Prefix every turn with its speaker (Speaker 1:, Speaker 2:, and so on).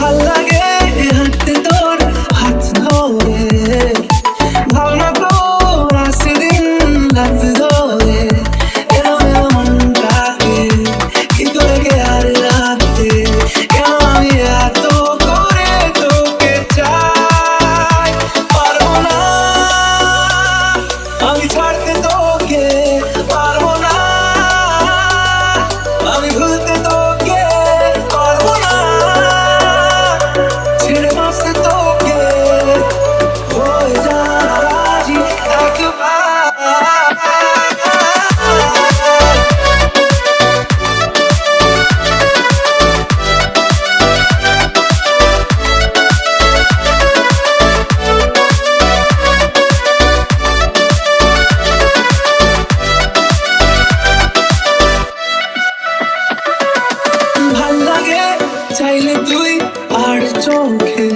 Speaker 1: ভাল লাগে হাঁটতে তোর হাত ধরে, ভাবনা তোর আসে দিন রাত ধরে, এলো এলো মনটাকে কি করে কে আর রাখতে, কেন আমি এত করে তোকে চাই, পারবো না আমি ছাড়তে তোকে, পারবো না আমি ভুলতে তোকে, পারবো না ছেড়ে বাঁচতে তোকে, হয়ে যা রাজি একবার। ভাল লাগে চাইলে তুই আর চোখে